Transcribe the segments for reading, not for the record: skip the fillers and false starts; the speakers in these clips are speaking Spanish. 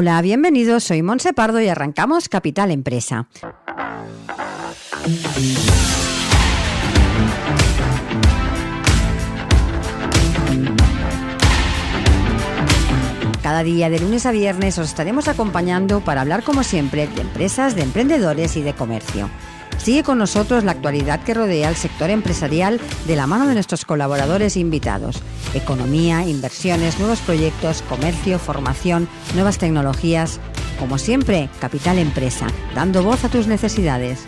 Hola, bienvenidos, soy Montse Pardo y arrancamos Capital Empresa. Cada día de lunes a viernes os estaremos acompañando para hablar como siempre de empresas, de emprendedores y de comercio. Sigue con nosotros la actualidad que rodea al sector empresarial de la mano de nuestros colaboradores e invitados. Economía, inversiones, nuevos proyectos, comercio, formación, nuevas tecnologías. Como siempre, Capital Empresa, dando voz a tus necesidades.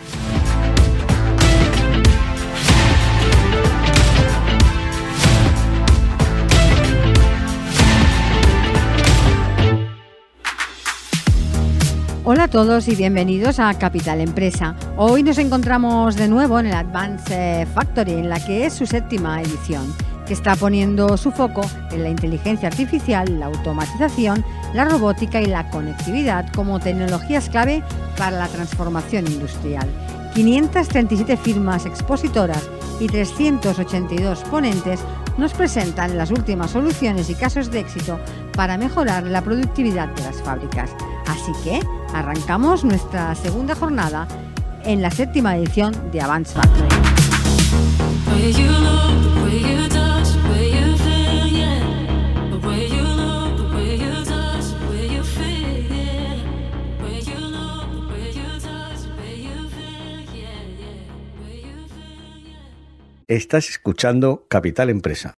Hola a todos y bienvenidos a Capital Empresa. Hoy nos encontramos de nuevo en el Advanced Factory, en la que es su 7ª edición, que está poniendo su foco en la inteligencia artificial, la automatización, la robótica y la conectividad como tecnologías clave para la transformación industrial. 537 firmas expositoras y 382 ponentes nos presentan las últimas soluciones y casos de éxito para mejorar la productividad de las fábricas. Así que arrancamos nuestra segunda jornada en la 7ª edición de Advanced Factory. Estás escuchando Capital Empresa.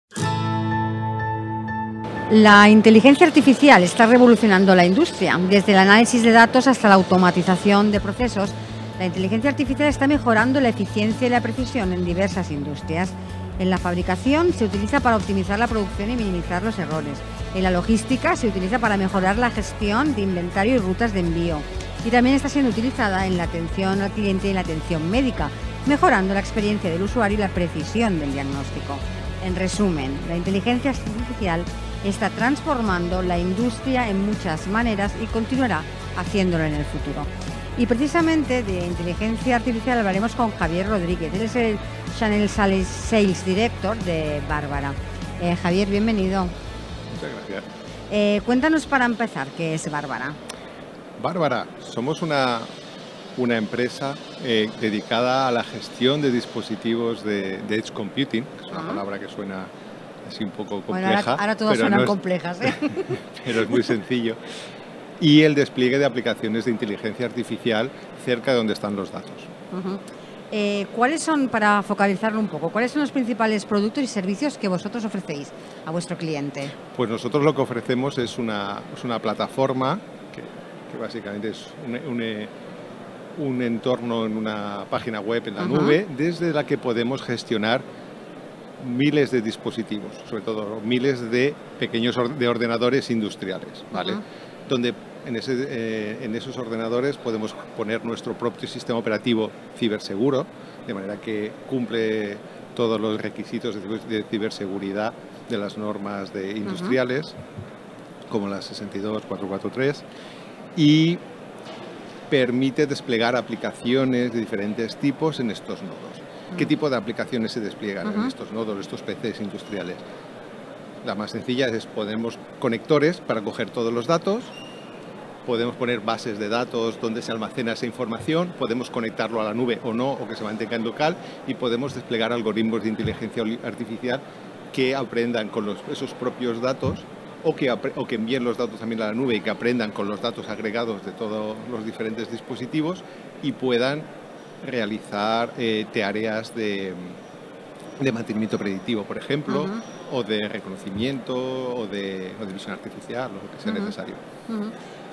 La inteligencia artificial está revolucionando la industria. Desde el análisis de datos hasta la automatización de procesos, la inteligencia artificial está mejorando la eficiencia y la precisión en diversas industrias. En la fabricación se utiliza para optimizar la producción y minimizar los errores. En la logística se utiliza para mejorar la gestión de inventario y rutas de envío. Y también está siendo utilizada en la atención al cliente y en la atención médica, mejorando la experiencia del usuario y la precisión del diagnóstico. En resumen, la inteligencia artificial está transformando la industria en muchas maneras y continuará haciéndolo en el futuro. Y precisamente de inteligencia artificial hablaremos con Javier Rodríguez. Él es el Channel Sales Director de Bárbara. Javier, bienvenido. Muchas gracias. Cuéntanos para empezar, ¿qué es Bárbara? Bárbara, somos una empresa dedicada a la gestión de dispositivos de Edge Computing, que es una palabra que suena así un poco compleja. Bueno, ahora todas suenan complejas, ¿eh? Pero es muy sencillo. Y el despliegue de aplicaciones de inteligencia artificial cerca de donde están los datos. ¿Cuáles son, para focalizarlo un poco, cuáles son los principales productos y servicios que vosotros ofrecéis a vuestro cliente? Pues nosotros lo que ofrecemos es una plataforma que básicamente es un entorno en una página web en la nube, desde la que podemos gestionar miles de dispositivos, sobre todo miles de pequeños ordenadores industriales, ¿vale? Donde en esos ordenadores podemos poner nuestro propio sistema operativo ciberseguro, de manera que cumple todos los requisitos de ciberseguridad de las normas industriales, como la 62443, y permite desplegar aplicaciones de diferentes tipos en estos nodos. ¿Qué tipo de aplicaciones se despliegan en estos nodos, estos PCs industriales? La más sencilla es ponemos conectores para coger todos los datos, podemos poner bases de datos donde se almacena esa información, podemos conectarlo a la nube o no, o que se mantenga en local, y podemos desplegar algoritmos de inteligencia artificial que aprendan con esos propios datos o que envíen los datos también a la nube y que aprendan con los datos agregados de todos los diferentes dispositivos y puedan realizar tareas de mantenimiento predictivo, por ejemplo, o de reconocimiento o de visión artificial, o lo que sea necesario.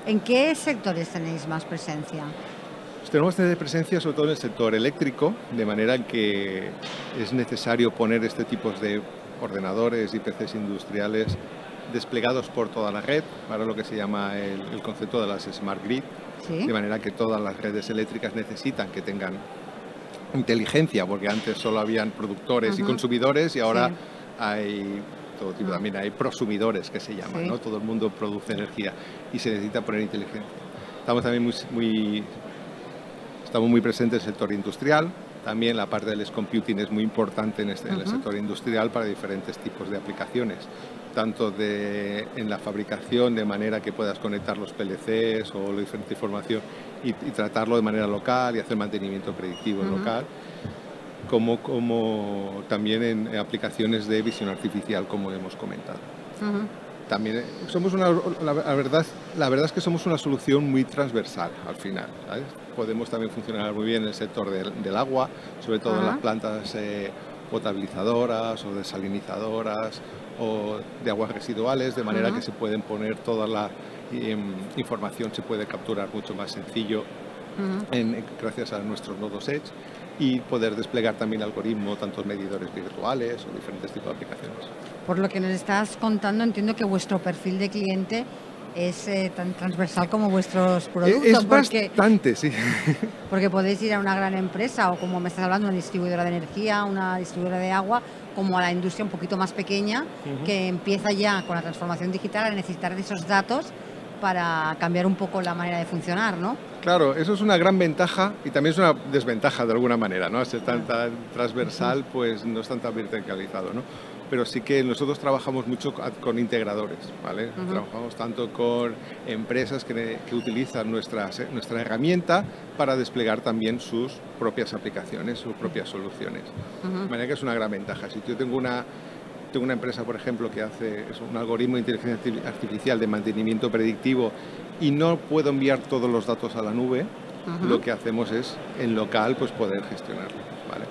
¿En qué sectores tenéis más presencia? Pues tenemos presencia sobre todo en el sector eléctrico, de manera que es necesario poner este tipo de ordenadores y PCs industriales desplegados por toda la red, para lo que se llama el concepto de las Smart Grid, de manera que todas las redes eléctricas necesitan que tengan inteligencia, porque antes solo habían productores y consumidores y ahora hay todo tipo, también hay prosumidores que se llaman, ¿no? Todo el mundo produce energía y se necesita poner inteligencia. Estamos también muy presentes en el sector industrial, También la parte del edge computing es muy importante en el sector industrial para diferentes tipos de aplicaciones, tanto en la fabricación, de manera que puedas conectar los PLCs o la diferente información y tratarlo de manera local y hacer mantenimiento predictivo local, como también en aplicaciones de visión artificial, como hemos comentado. También somos la verdad es que somos una solución muy transversal al final, ¿sabes? Podemos también funcionar muy bien en el sector del agua, sobre todo en las plantas potabilizadoras o desalinizadoras o de aguas residuales, de manera que se pueden poner toda la información, se puede capturar mucho más sencillo gracias a nuestros nodos Edge, y poder desplegar también algoritmos, tantos medidores virtuales o diferentes tipos de aplicaciones. Por lo que nos estás contando, entiendo que vuestro perfil de cliente es tan transversal como vuestros productos. Es bastante, sí. Porque podéis ir a una gran empresa o, como me estás hablando, una distribuidora de energía, una distribuidora de agua, como a la industria un poquito más pequeña, que empieza ya con la transformación digital a necesitar de esos datos para cambiar un poco la manera de funcionar, ¿no? Claro, eso es una gran ventaja y también es una desventaja de alguna manera, ¿no? Al ser tan transversal, pues no es tan verticalizado, ¿no? Pero sí que nosotros trabajamos mucho con integradores, ¿vale? Trabajamos tanto con empresas que utilizan nuestra herramienta para desplegar también sus propias aplicaciones, sus propias soluciones. De manera que es una gran ventaja. Si yo tengo una empresa, por ejemplo, que hace un algoritmo de inteligencia artificial de mantenimiento predictivo y no puedo enviar todos los datos a la nube, lo que hacemos es, en local, pues poder gestionarlo, ¿vale?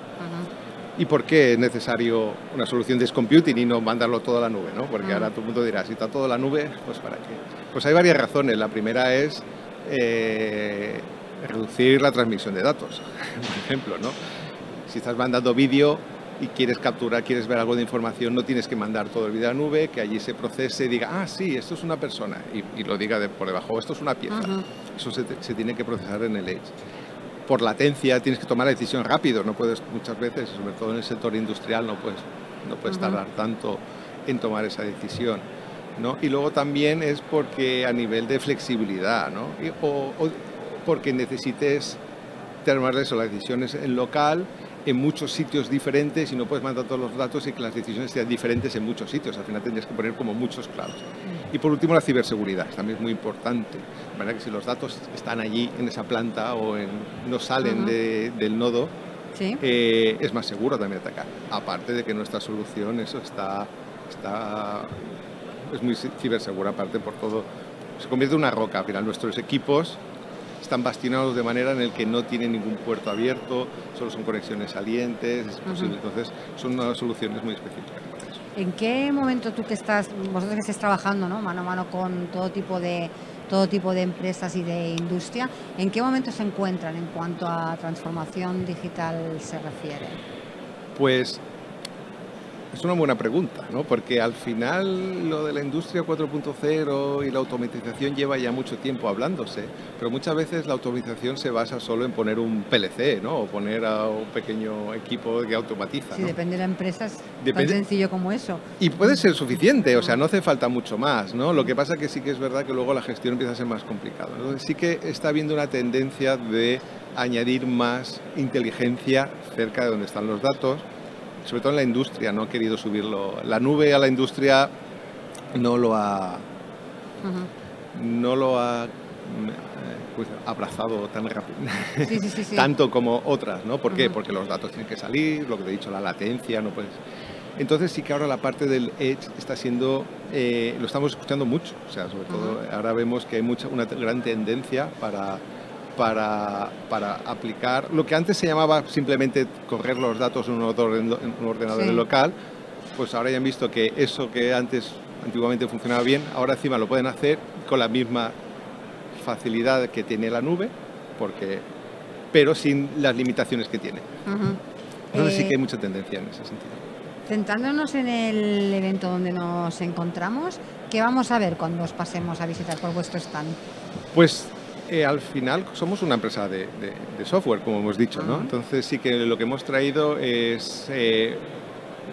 ¿Y por qué es necesario una solución de edge computing y no mandarlo todo a la nube, ¿no? Porque ahora todo el mundo dirá, si está todo a la nube, pues ¿para qué? Pues hay varias razones. La primera es reducir la transmisión de datos, por ejemplo, ¿no? Si estás mandando vídeo y quieres capturar, quieres ver algo de información, no tienes que mandar todo el vídeo a la nube, que allí se procese y diga, ah, sí, esto es una persona, y lo diga por debajo, esto es una pieza. Eso se tiene que procesar en el edge. Por latencia tienes que tomar la decisión rápido, no puedes muchas veces, sobre todo en el sector industrial, no puedes tardar tanto en tomar esa decisión, ¿no? Y luego también es porque a nivel de flexibilidad, ¿no? O porque necesites tomar las decisiones en local, en muchos sitios diferentes, y no puedes mandar todos los datos y que las decisiones sean diferentes en muchos sitios. Al final tendrías que poner como muchos clouds. Y por último, la ciberseguridad, también es muy importante. De manera que si los datos están allí en esa planta o no salen del nodo, es más seguro también atacar. Aparte de que nuestra solución es muy cibersegura, aparte por todo. Se convierte en una roca. Al final nuestros equipos están bastionados de manera en el que no tienen ningún puerto abierto, solo son conexiones salientes, es posible. Entonces son unas soluciones muy específicas para eso. ¿En qué momento vosotros que estáis trabajando, ¿no?, mano a mano con todo tipo de empresas y de industria, en qué momento se encuentran en cuanto a transformación digital se refiere? Pues es una buena pregunta, ¿no? Porque al final lo de la industria 4.0 y la automatización lleva ya mucho tiempo hablándose, pero muchas veces la automatización se basa solo en poner un PLC, ¿no? O poner a un pequeño equipo que automatiza, Sí, ¿no? depende de la empresa, es tan sencillo como eso. Y puede ser suficiente, o sea, no hace falta mucho más, ¿no? Lo que pasa que sí que es verdad que luego la gestión empieza a ser más complicada. Entonces sí que está habiendo una tendencia de añadir más inteligencia cerca de donde están los datos. Sobre todo en la industria, no ha querido subirlo. La nube a la industria no lo ha pues, abrazado tan rápido, Sí. tanto como otras, ¿no? ¿Por qué? Porque los datos tienen que salir, lo que te he dicho, la latencia, no puedes. Entonces sí que ahora la parte del edge está siendo, lo estamos escuchando mucho, o sea, sobre todo ahora vemos que hay una gran tendencia para aplicar lo que antes se llamaba simplemente correr los datos en un ordenador local, pues ahora ya han visto que eso que antiguamente funcionaba bien, ahora encima lo pueden hacer con la misma facilidad que tiene la nube, pero sin las limitaciones que tiene. Entonces sí que hay mucha tendencia en ese sentido. Centrándonos en el evento donde nos encontramos, ¿qué vamos a ver cuando os pasemos a visitar por vuestro stand? Pues al final somos una empresa de software, como hemos dicho, ¿no? Entonces sí que lo que hemos traído es,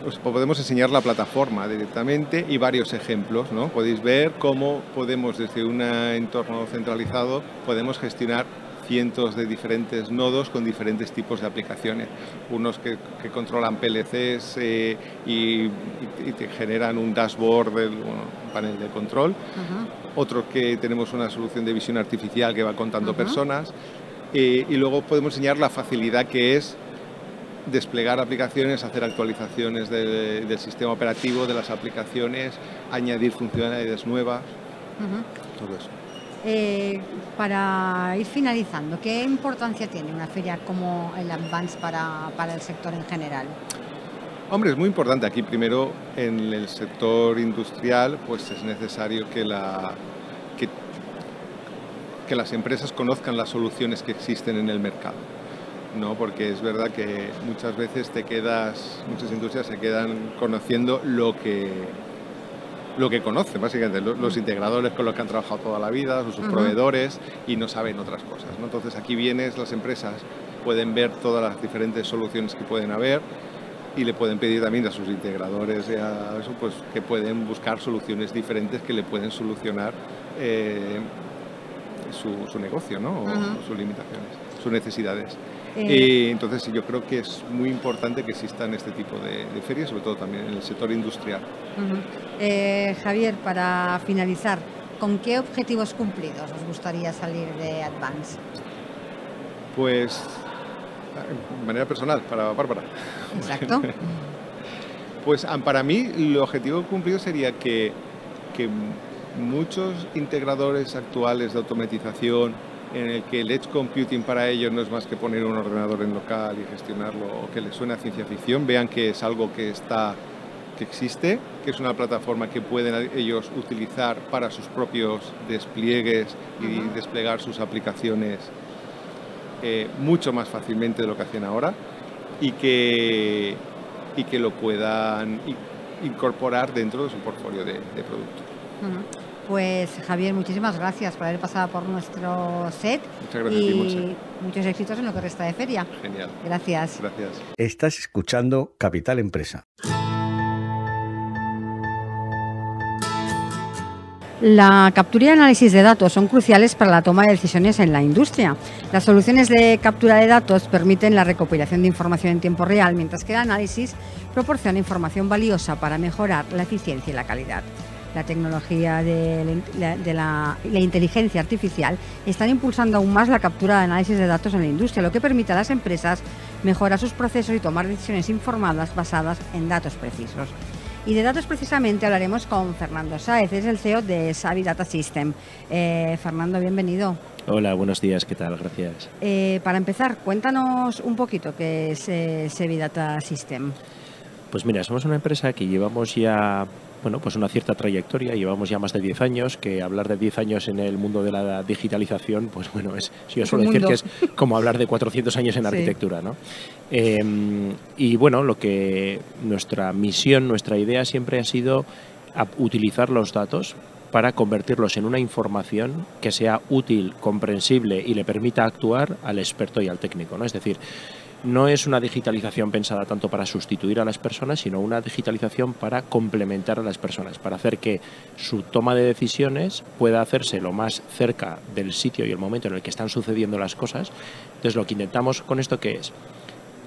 os podemos enseñar la plataforma directamente y varios ejemplos, ¿no? Podéis ver cómo podemos, desde un entorno centralizado, podemos gestionar cientos de diferentes nodos con diferentes tipos de aplicaciones. Unos que controlan PLCs y te generan un dashboard, un panel de control. Otros que tenemos una solución de visión artificial que va contando personas. Y luego podemos enseñar la facilidad que es desplegar aplicaciones, hacer actualizaciones del sistema operativo, de las aplicaciones, añadir funcionalidades nuevas, todo eso. Para ir finalizando, ¿qué importancia tiene una feria como el Advance para el sector en general? Hombre, es muy importante. Aquí primero en el sector industrial pues es necesario que las empresas conozcan las soluciones que existen en el mercado, ¿no? Porque es verdad que muchas veces muchas industrias se quedan conociendo lo que conocen, básicamente, los integradores con los que han trabajado toda la vida, sus proveedores, y no saben otras cosas, ¿no? Entonces aquí las empresas pueden ver todas las diferentes soluciones que pueden haber y le pueden pedir también a sus integradores y a eso, pues, que pueden buscar soluciones diferentes que le pueden solucionar su negocio, ¿no? O sus limitaciones, sus necesidades. Entonces yo creo que es muy importante que existan este tipo de ferias, sobre todo también en el sector industrial. Javier, para finalizar, ¿con qué objetivos cumplidos os gustaría salir de Advance? Pues, de manera personal, para Bárbara. Exacto. Pues para mí el objetivo cumplido sería que muchos integradores actuales de automatización, en el que el edge computing para ellos no es más que poner un ordenador en local y gestionarlo, o que les suene a ciencia ficción, vean que es algo que existe, que es una plataforma que pueden ellos utilizar para sus propios despliegues y desplegar sus aplicaciones mucho más fácilmente de lo que hacen ahora, y que lo puedan incorporar dentro de su portfolio de productos. Pues Javier, muchísimas gracias por haber pasado por nuestro set. Muchas gracias a ti, Montse. Muchos éxitos en lo que resta de feria. Genial. Gracias. Gracias. Estás escuchando Capital Empresa. La captura y análisis de datos son cruciales para la toma de decisiones en la industria. Las soluciones de captura de datos permiten la recopilación de información en tiempo real, mientras que el análisis proporciona información valiosa para mejorar la eficiencia y la calidad. La tecnología de la inteligencia artificial están impulsando aún más la captura de análisis de datos en la industria, lo que permite a las empresas mejorar sus procesos y tomar decisiones informadas basadas en datos precisos. Y de datos precisamente hablaremos con Fernando Sáez, es el CEO de Savvy Data System. Fernando, bienvenido. Hola, buenos días, ¿qué tal? Gracias. Para empezar, cuéntanos un poquito qué es Savvy Data System. Pues mira, somos una empresa que llevamos ya pues una cierta trayectoria, llevamos ya más de 10 años, que hablar de 10 años en el mundo de la digitalización, pues bueno, yo suelo decir que es como hablar de 400 años en arquitectura, ¿no? Y bueno, nuestra misión, nuestra idea siempre ha sido utilizar los datos para convertirlos en una información que sea útil, comprensible y le permita actuar al experto y al técnico, ¿no? Es decir, no es una digitalización pensada tanto para sustituir a las personas, sino una digitalización para complementar a las personas, para hacer que su toma de decisiones pueda hacerse lo más cerca del sitio y el momento en el que están sucediendo las cosas. Entonces, lo que intentamos con esto, ¿qué es?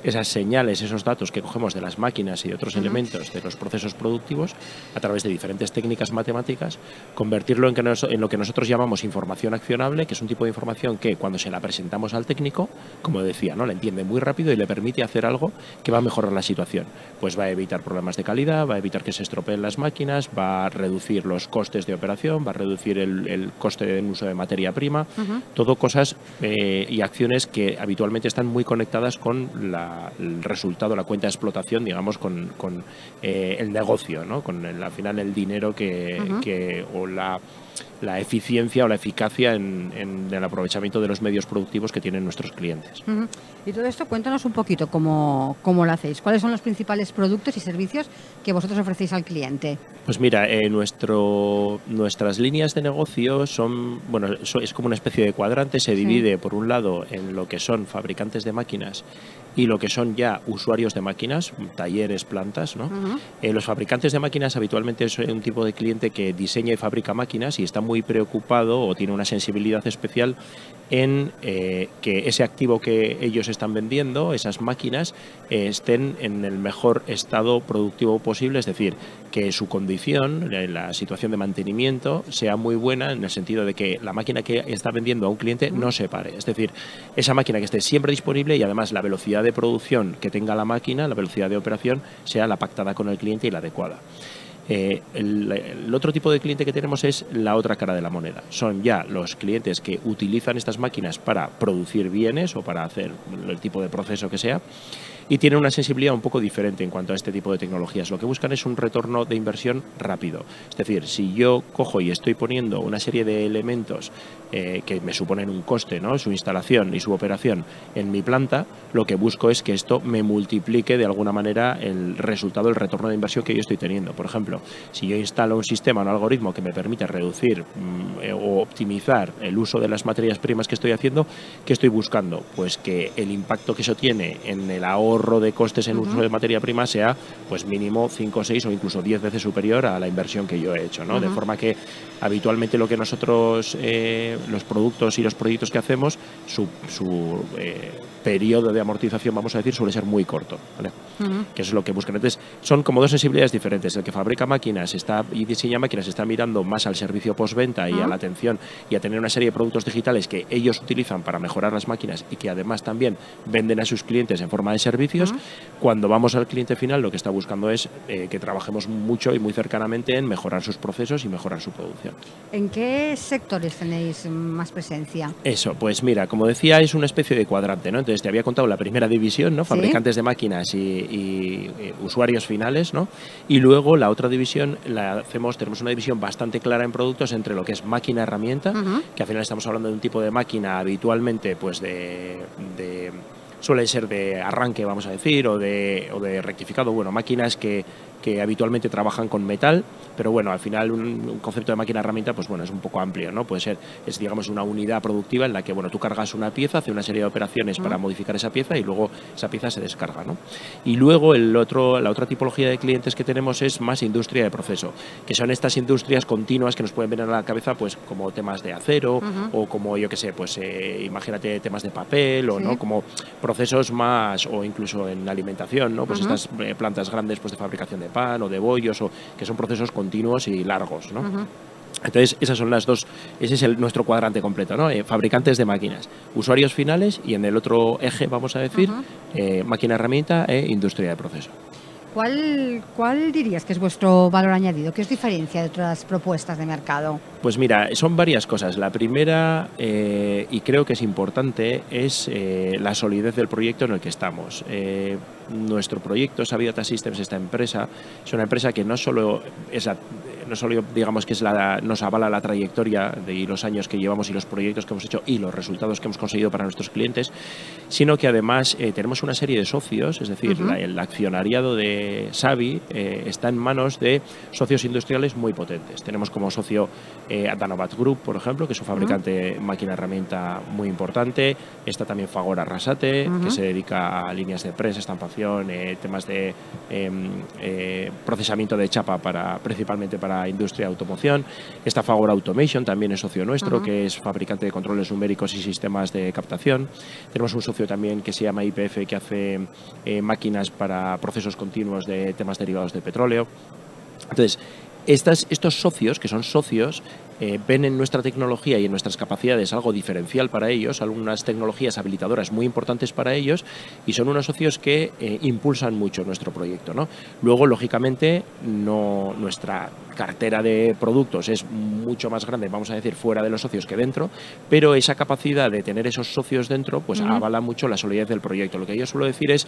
Esas señales, esos datos que cogemos de las máquinas y de otros elementos de los procesos productivos, a través de diferentes técnicas matemáticas, convertirlo en lo que nosotros llamamos información accionable, que es un tipo de información que cuando se la presentamos al técnico, como decía, ¿no?, la entiende muy rápido y le permite hacer algo que va a mejorar la situación. Pues va a evitar problemas de calidad, va a evitar que se estropeen las máquinas, va a reducir los costes de operación, va a reducir el coste de uso de materia prima, todo cosas y acciones que habitualmente están muy conectadas con el resultado, la cuenta de explotación, digamos, con el negocio, ¿no? Con al final el dinero o la eficiencia o la eficacia en el aprovechamiento de los medios productivos que tienen nuestros clientes. Y todo esto, cuéntanos un poquito cómo lo hacéis. ¿Cuáles son los principales productos y servicios que vosotros ofrecéis al cliente? Pues mira, nuestras líneas de negocio son, es como una especie de cuadrante. Se divide por un lado en lo que son fabricantes de máquinas y lo que que son ya usuarios de máquinas, talleres, plantas, ¿no? Los fabricantes de máquinas habitualmente es un tipo de cliente que diseña y fabrica máquinas y está muy preocupado o tiene una sensibilidad especial en que ese activo que ellos están vendiendo, esas máquinas, estén en el mejor estado productivo posible, es decir, que su condición, la situación de mantenimiento, sea muy buena en el sentido de que la máquina que está vendiendo a un cliente no se pare. Es decir, esa máquina que esté siempre disponible y además la velocidad de producción que tenga la máquina, la velocidad de operación, sea la pactada con el cliente y la adecuada. El otro tipo de cliente que tenemos es la otra cara de la moneda. Son ya los clientes que utilizan estas máquinas para producir bienes o para hacer el tipo de proceso que sea y tienen una sensibilidad un poco diferente en cuanto a este tipo de tecnologías. Lo que buscan es un retorno de inversión rápido. Es decir, si yo cojo y estoy poniendo una serie de elementos que me suponen un coste, ¿no? Su instalación y su operación en mi planta, lo que busco es que esto me multiplique de alguna manera el resultado, el retorno de inversión que yo estoy teniendo. Por ejemplo, si yo instalo un sistema, un algoritmo que me permite reducir o optimizar el uso de las materias primas que estoy haciendo, ¿qué estoy buscando? Pues que el impacto que eso tiene en el ahorro de costes en uso de materia prima sea pues mínimo 5, 6 o incluso 10 veces superior a la inversión que yo he hecho, ¿no? De forma que habitualmente lo que nosotros, los productos y los proyectos que hacemos, su periodo de amortización, vamos a decir, suele ser muy corto, ¿vale? Que eso es lo que buscan. Entonces, son como dos sensibilidades diferentes. El que fabrica máquinas y diseña máquinas está mirando más al servicio postventa y a la atención y a tener una serie de productos digitales que ellos utilizan para mejorar las máquinas y que además también venden a sus clientes en forma de servicios. Cuando vamos al cliente final, lo que está buscando es que trabajemos mucho y muy cercanamente en mejorar sus procesos y mejorar su producción. ¿En qué sectores tenéis más presencia? Eso, pues mira, como decía, es una especie de cuadrante, ¿no? Entonces te había contado la primera división, ¿no? Fabricantes de máquinas y usuarios finales, ¿no? Y luego la otra división tenemos una división bastante clara en productos entre lo que es máquina-herramienta, que al final estamos hablando de un tipo de máquina habitualmente pues suele ser de arranque, vamos a decir, o de rectificado, bueno, máquinas que habitualmente trabajan con metal, pero bueno, al final un concepto de máquina-herramienta, pues bueno, es un poco amplio, ¿no? Puede ser, digamos, una unidad productiva en la que, bueno, tú cargas una pieza, hace una serie de operaciones para modificar esa pieza y luego esa pieza se descarga, ¿no? Y luego la otra tipología de clientes que tenemos es más industria de proceso, que son estas industrias continuas que nos pueden venir a la cabeza, pues como temas de acero o como, yo qué sé, pues imagínate temas de papel o, ¿no? Como procesos más, o incluso en alimentación, ¿no? Pues estas plantas grandes pues de fabricación de pan o de bollos, o que son procesos continuos y largos, ¿no? Entonces, esas son las dos, ese es nuestro cuadrante completo, ¿no? Fabricantes de máquinas, usuarios finales y en el otro eje, vamos a decir, máquina-herramienta e industria de proceso. ¿Cuál dirías que es vuestro valor añadido? ¿Qué os diferencia de otras propuestas de mercado? Pues mira, son varias cosas. La primera, y creo que es importante, es la solidez del proyecto en el que estamos. Nuestro proyecto, Savvy Data Systems, esta empresa, es una empresa que no solo digamos que nos avala la trayectoria y los años que llevamos y los proyectos que hemos hecho y los resultados que hemos conseguido para nuestros clientes, sino que además tenemos una serie de socios, es decir, el accionariado de Savvy está en manos de socios industriales muy potentes. Tenemos como socio Danovat Group, por ejemplo, que es un fabricante máquina-herramienta muy importante. Está también Fagor Arrasate, que se dedica a líneas de prensa, estampación, temas de procesamiento de chapa principalmente para industria de automoción. Está Fagor Automation, también es socio nuestro, que es fabricante de controles numéricos y sistemas de captación. Tenemos un socio también que se llama IPF, que hace máquinas para procesos continuos de temas derivados de petróleo. Entonces, estos socios, que son socios, ven en nuestra tecnología y en nuestras capacidades algo diferencial para ellos, algunas tecnologías habilitadoras muy importantes para ellos, y son unos socios que impulsan mucho nuestro proyecto, ¿no? Luego, lógicamente, nuestra cartera de productos es mucho más grande, vamos a decir, fuera de los socios que dentro, pero esa capacidad de tener esos socios dentro pues avala mucho la solidez del proyecto. Lo que yo suelo decir es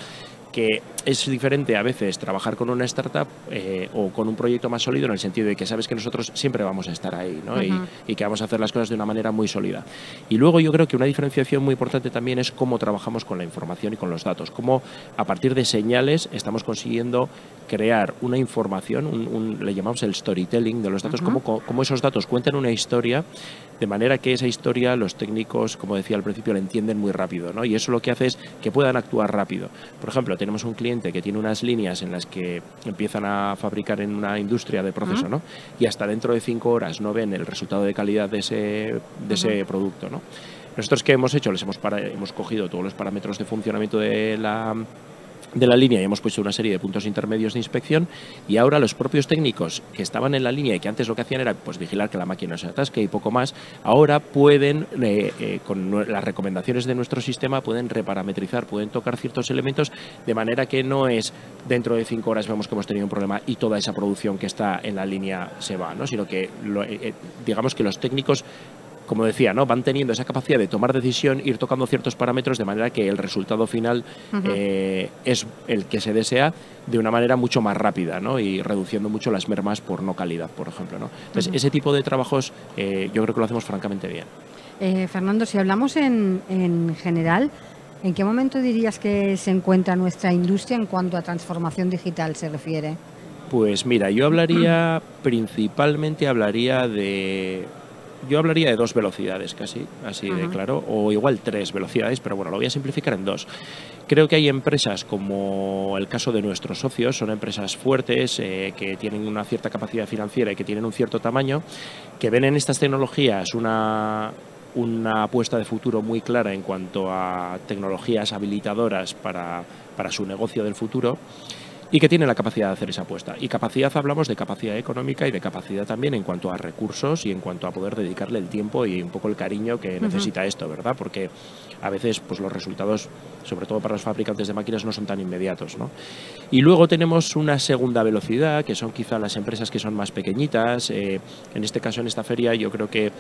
que es diferente a veces trabajar con una startup o con un proyecto más sólido, en el sentido de que sabes que nosotros siempre vamos a estar ahí, ¿no? Y que vamos a hacer las cosas de una manera muy sólida. Y luego yo creo que una diferenciación muy importante también es cómo trabajamos con la información y con los datos, cómo a partir de señales estamos consiguiendo crear una información, le llamamos el storytelling de los datos, cómo esos datos cuentan una historia de manera que esa historia los técnicos, como decía al principio, la entienden muy rápido, ¿no? Y eso lo que hace es que puedan actuar rápido. Por ejemplo, tenemos un cliente que tiene unas líneas en las que empiezan a fabricar en una industria de proceso, ¿no? Y hasta dentro de 5 horas no ven el resultado de calidad de ese producto, ¿no? Nosotros, ¿qué hemos hecho? Hemos cogido todos los parámetros de funcionamiento de la línea y hemos puesto una serie de puntos intermedios de inspección, y ahora los propios técnicos que estaban en la línea y que antes lo que hacían era pues vigilar que la máquina no se atasque y poco más, ahora pueden, con las recomendaciones de nuestro sistema, pueden reparametrizar, pueden tocar ciertos elementos, de manera que no es dentro de 5 horas vemos que hemos tenido un problema y toda esa producción que está en la línea se va, ¿no? Sino que digamos que los técnicos, como decía, ¿no?, van teniendo esa capacidad de tomar decisión, ir tocando ciertos parámetros de manera que el resultado final es el que se desea de una manera mucho más rápida, ¿no?, y reduciendo mucho las mermas por no calidad, por ejemplo, ¿no? Entonces, ese tipo de trabajos yo creo que lo hacemos francamente bien. Fernando, si hablamos en general, ¿en qué momento dirías que se encuentra nuestra industria en cuanto a transformación digital se refiere? Pues mira, yo hablaría principalmente de 2 velocidades casi, así de claro, o igual 3 velocidades, pero bueno, lo voy a simplificar en 2. Creo que hay empresas, como el caso de nuestros socios, son empresas fuertes, que tienen una cierta capacidad financiera y que tienen un cierto tamaño, que ven en estas tecnologías una apuesta de futuro muy clara en cuanto a tecnologías habilitadoras para su negocio del futuro, y que tiene la capacidad de hacer esa apuesta. Y capacidad, hablamos de capacidad económica y de capacidad también en cuanto a recursos y en cuanto a poder dedicarle el tiempo y un poco el cariño que necesita esto, ¿verdad? Porque a veces pues los resultados, sobre todo para los fabricantes de máquinas, no son tan inmediatos, ¿no? Y luego tenemos una segunda velocidad, que son quizá las empresas que son más pequeñitas. En este caso, en esta feria, yo creo que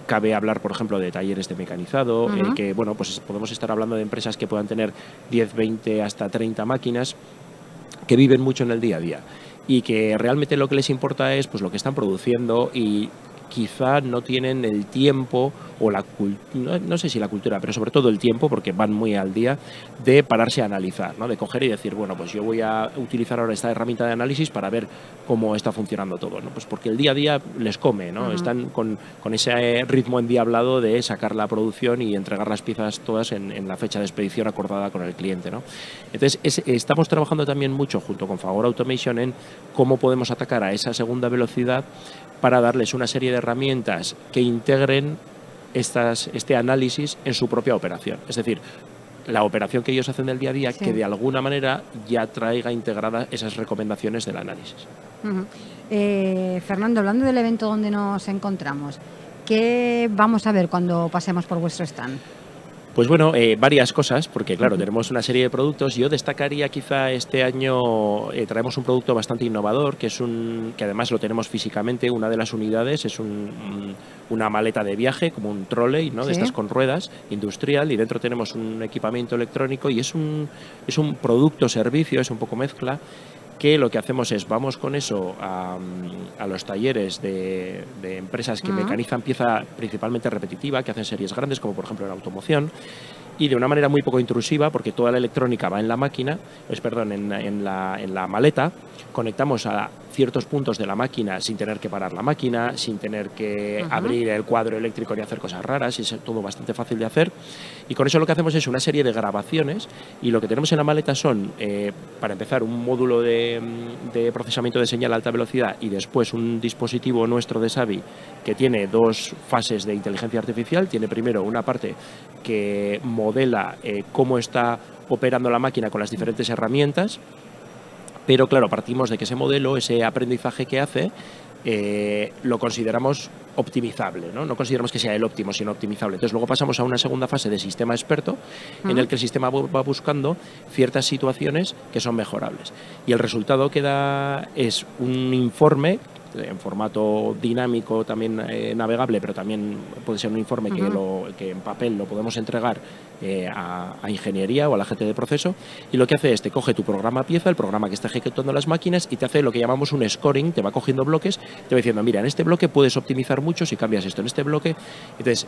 cabe hablar, por ejemplo, de talleres de mecanizado, que bueno, pues podemos estar hablando de empresas que puedan tener 10, 20, hasta 30 máquinas, que viven mucho en el día a día y que realmente lo que les importa es pues lo que están produciendo, y quizá no tienen el tiempo o no sé si la cultura, pero sobre todo el tiempo, porque van muy al día, de pararse a analizar, ¿no? De coger y decir, bueno, pues yo voy a utilizar ahora esta herramienta de análisis para ver cómo está funcionando todo, ¿no? Pues porque el día a día les come, ¿no? Están con ese ritmo endiablado de sacar la producción y entregar las piezas todas en la fecha de expedición acordada con el cliente, ¿no? Entonces, estamos trabajando también mucho junto con Fagor Automation en cómo podemos atacar a esa segunda velocidad para darles una serie de herramientas que integren este análisis en su propia operación. Es decir, la operación que ellos hacen del día a día, que de alguna manera ya traiga integradas esas recomendaciones del análisis. Fernando, hablando del evento donde nos encontramos, ¿qué vamos a ver cuando pasemos por vuestro stand? Pues bueno, varias cosas, porque claro, tenemos una serie de productos. Yo destacaría quizá este año traemos un producto bastante innovador, que además lo tenemos físicamente. Una de las unidades es una maleta de viaje, como un trolley, ¿no? De estas con ruedas, industrial, y dentro tenemos un equipamiento electrónico, y es un producto servicio, es un poco mezcla, que lo que hacemos es, vamos con eso a los talleres de empresas que mecanizan pieza principalmente repetitiva, que hacen series grandes, como por ejemplo en automoción, y de una manera muy poco intrusiva, porque toda la electrónica va en la máquina, en la maleta. Conectamos a ciertos puntos de la máquina sin tener que parar la máquina, sin tener que abrir el cuadro eléctrico ni hacer cosas raras, y es todo bastante fácil de hacer. Y con eso lo que hacemos es una serie de grabaciones, y lo que tenemos en la maleta son, para empezar, un módulo de procesamiento de señal a alta velocidad, y después un dispositivo nuestro de Savi que tiene 2 fases de inteligencia artificial. Tiene primero una parte que modela cómo está operando la máquina con las diferentes herramientas, pero claro, partimos de que ese modelo, ese aprendizaje que hace, lo consideramos optimizable, ¿no? No consideramos que sea el óptimo, sino optimizable. Entonces luego pasamos a una segunda fase de sistema experto, en el que el sistema va buscando ciertas situaciones que son mejorables. Y el resultado que da es un informe en formato dinámico, también navegable, pero también puede ser un informe que en papel lo podemos entregar a ingeniería o a la gente de proceso, y lo que hace es, te coge tu programa pieza, el programa que está ejecutando las máquinas, y te hace lo que llamamos un scoring. Te va cogiendo bloques, te va diciendo, mira, en este bloque puedes optimizar mucho si cambias esto, en este bloque. Entonces,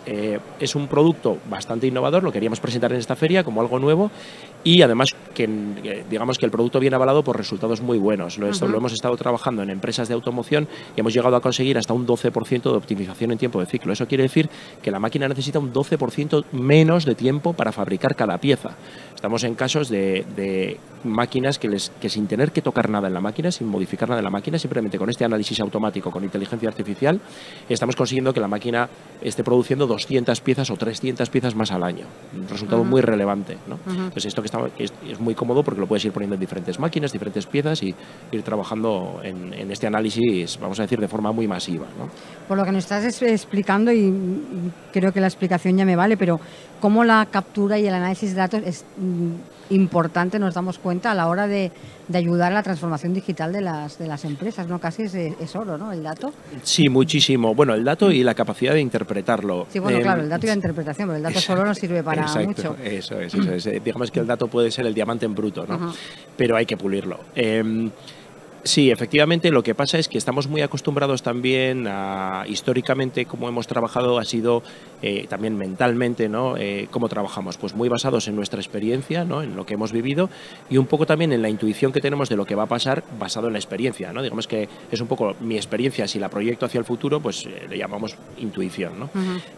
es un producto bastante innovador, lo queríamos presentar en esta feria como algo nuevo, y además digamos que el producto viene avalado por resultados muy buenos. Lo hemos estado trabajando en empresas de automoción y hemos llegado a conseguir hasta un 12% de optimización en tiempo de ciclo. Eso quiere decir que la máquina necesita un 12% menos de tiempo para fabricar cada pieza. Estamos en casos de máquinas que sin tener que tocar nada en la máquina, sin modificar nada en la máquina, simplemente con este análisis automático, con inteligencia artificial, estamos consiguiendo que la máquina esté produciendo 200 piezas o 300 piezas más al año. Un resultado muy relevante, ¿no? Pues esto que es muy cómodo porque lo puedes ir poniendo en diferentes máquinas, diferentes piezas y ir trabajando en este análisis, vamos a decir, de forma muy masiva, ¿no? Por lo que nos estás explicando, y creo que la explicación ya me vale, pero cómo la captura y el análisis de datos es importante, nos damos cuenta a la hora de ayudar a la transformación digital de las empresas, ¿no? Casi es oro, ¿no? El dato. Sí, muchísimo. Bueno, el dato y la capacidad de interpretarlo. Sí, bueno, claro, el dato y la interpretación, pero el dato solo no sirve para mucho. Eso es. Digamos que el dato puede ser el diamante en bruto, ¿no? Pero hay que pulirlo. Sí, efectivamente, lo que pasa es que estamos muy acostumbrados también a, históricamente, como hemos trabajado, ha sido también mentalmente, ¿no? ¿Cómo trabajamos? Pues muy basados en nuestra experiencia, ¿no? En lo que hemos vivido y un poco también en la intuición que tenemos de lo que va a pasar basado en la experiencia, ¿no? Digamos que es un poco mi experiencia, si la proyecto hacia el futuro, pues le llamamos intuición, ¿no?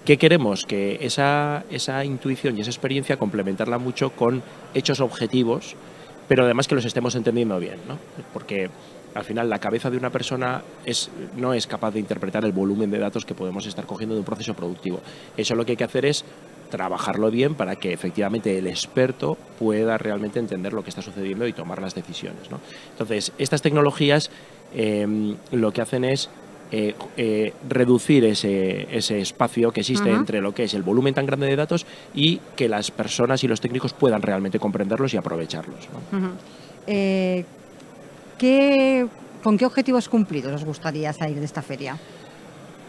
¿Qué queremos? Que esa intuición y esa experiencia complementarla mucho con hechos objetivos, pero además que los estemos entendiendo bien, ¿no? Porque al final la cabeza de una persona no es capaz de interpretar el volumen de datos que podemos estar cogiendo de un proceso productivo. Eso lo que hay que hacer es trabajarlo bien para que efectivamente el experto pueda realmente entender lo que está sucediendo y tomar las decisiones, ¿no? Entonces, estas tecnologías lo que hacen es reducir ese espacio que existe entre lo que es el volumen tan grande de datos y que las personas y los técnicos puedan realmente comprenderlos y aprovecharlos, ¿no? ¿Con qué objetivos cumplidos os gustaría salir de esta feria?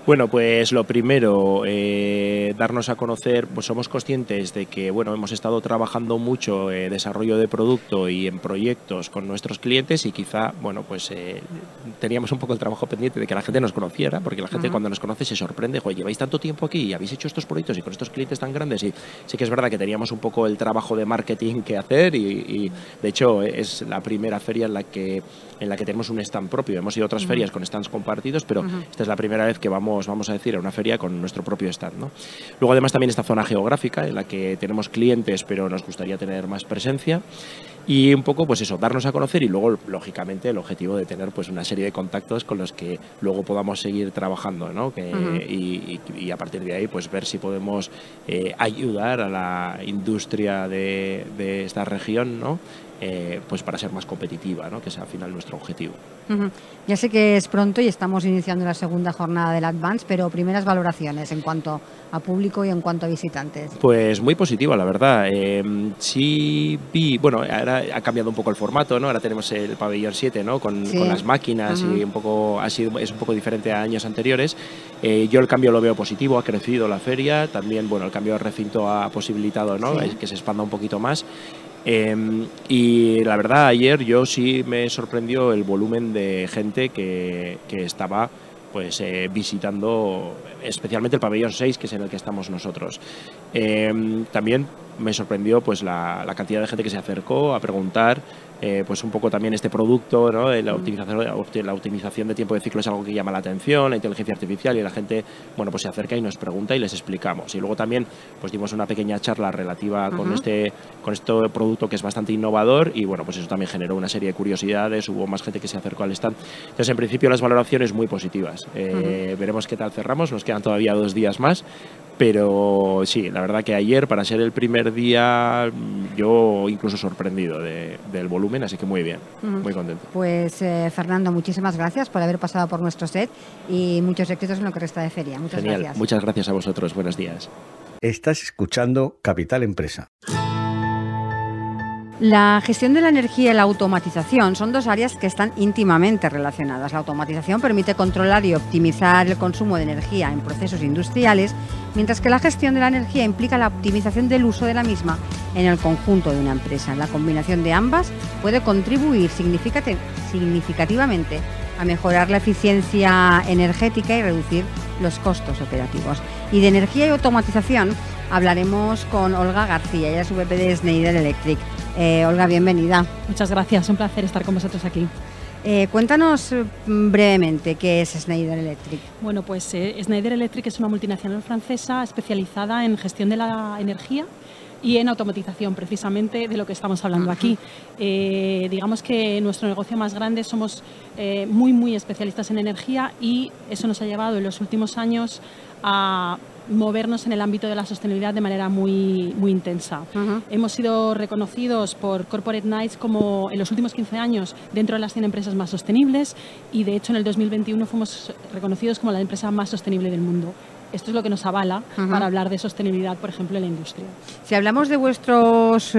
Bueno, pues lo primero, darnos a conocer, pues somos conscientes de que, bueno, hemos estado trabajando mucho en desarrollo de producto y en proyectos con nuestros clientes y quizá, bueno, pues teníamos un poco el trabajo pendiente de que la gente nos conociera, porque la gente cuando nos conoce se sorprende, joder, lleváis tanto tiempo aquí y habéis hecho estos proyectos y con estos clientes tan grandes, y sí que es verdad que teníamos un poco el trabajo de marketing que hacer y de hecho es la primera feria en la que tenemos un stand propio. Hemos ido a otras ferias con stands compartidos, pero esta es la primera vez que vamos a decir, a una feria con nuestro propio stand, ¿no? Luego además también esta zona geográfica en la que tenemos clientes, pero nos gustaría tener más presencia. Y un poco, pues eso, darnos a conocer y luego, lógicamente, el objetivo de tener pues una serie de contactos con los que luego podamos seguir trabajando, ¿no? Y a partir de ahí, pues ver si podemos ayudar a la industria de esta región, ¿no? Pues para ser más competitiva, ¿no? Que es al final nuestro objetivo. Ya sé que es pronto y estamos iniciando la segunda jornada del Advance, pero primeras valoraciones en cuanto a público y en cuanto a visitantes. Pues muy positiva, la verdad. Sí vi, bueno, ahora ha cambiado un poco el formato, ¿no? Ahora tenemos el pabellón 7, ¿no? Con las máquinas y un poco es un poco diferente a años anteriores. Yo el cambio lo veo positivo, ha crecido la feria, también, bueno, el cambio de recinto ha posibilitado, ¿no? Que se expanda un poquito más. Y la verdad, ayer yo sí me sorprendió el volumen de gente que estaba pues visitando especialmente el pabellón 6, que es en el que estamos nosotros. También me sorprendió pues la cantidad de gente que se acercó a preguntar pues un poco también este producto, ¿no? La optimización de tiempo de ciclo es algo que llama la atención, la inteligencia artificial, y la gente, bueno, pues se acerca y nos pregunta y les explicamos. Y luego también pues dimos una pequeña charla relativa con este producto que es bastante innovador y, bueno, pues eso también generó una serie de curiosidades, hubo más gente que se acercó al stand. Entonces, en principio, las valoraciones muy positivas. Veremos qué tal cerramos, nos quedan todavía 2 días más. Pero sí, la verdad que ayer, para ser el primer día, yo incluso sorprendido del volumen, así que muy bien, muy contento. Pues Fernando, muchísimas gracias por haber pasado por nuestro set y muchos éxitos en lo que resta de feria. Muchas gracias. Muchas gracias a vosotros, buenos días. Estás escuchando Capital Empresa. La gestión de la energía y la automatización son 2 áreas que están íntimamente relacionadas. La automatización permite controlar y optimizar el consumo de energía en procesos industriales, mientras que la gestión de la energía implica la optimización del uso de la misma en el conjunto de una empresa. La combinación de ambas puede contribuir significativamente a mejorar la eficiencia energética y reducir los costos operativos. Y de energía y automatización hablaremos con Olga García, ella es VP de Schneider Electric. Olga, bienvenida. Muchas gracias, un placer estar con vosotros aquí. Cuéntanos brevemente qué es Schneider Electric. Bueno, pues Schneider Electric es una multinacional francesa especializada en gestión de la energía y en automatización, precisamente de lo que estamos hablando aquí. Digamos que nuestro negocio más grande somos muy especialistas en energía y eso nos ha llevado en los últimos años a movernos en el ámbito de la sostenibilidad de manera muy intensa. Hemos sido reconocidos por Corporate Knights como en los últimos 15 años dentro de las 100 empresas más sostenibles y de hecho en el 2021 fuimos reconocidos como la empresa más sostenible del mundo. Esto es lo que nos avala para hablar de sostenibilidad, por ejemplo, en la industria. Si hablamos de vuestros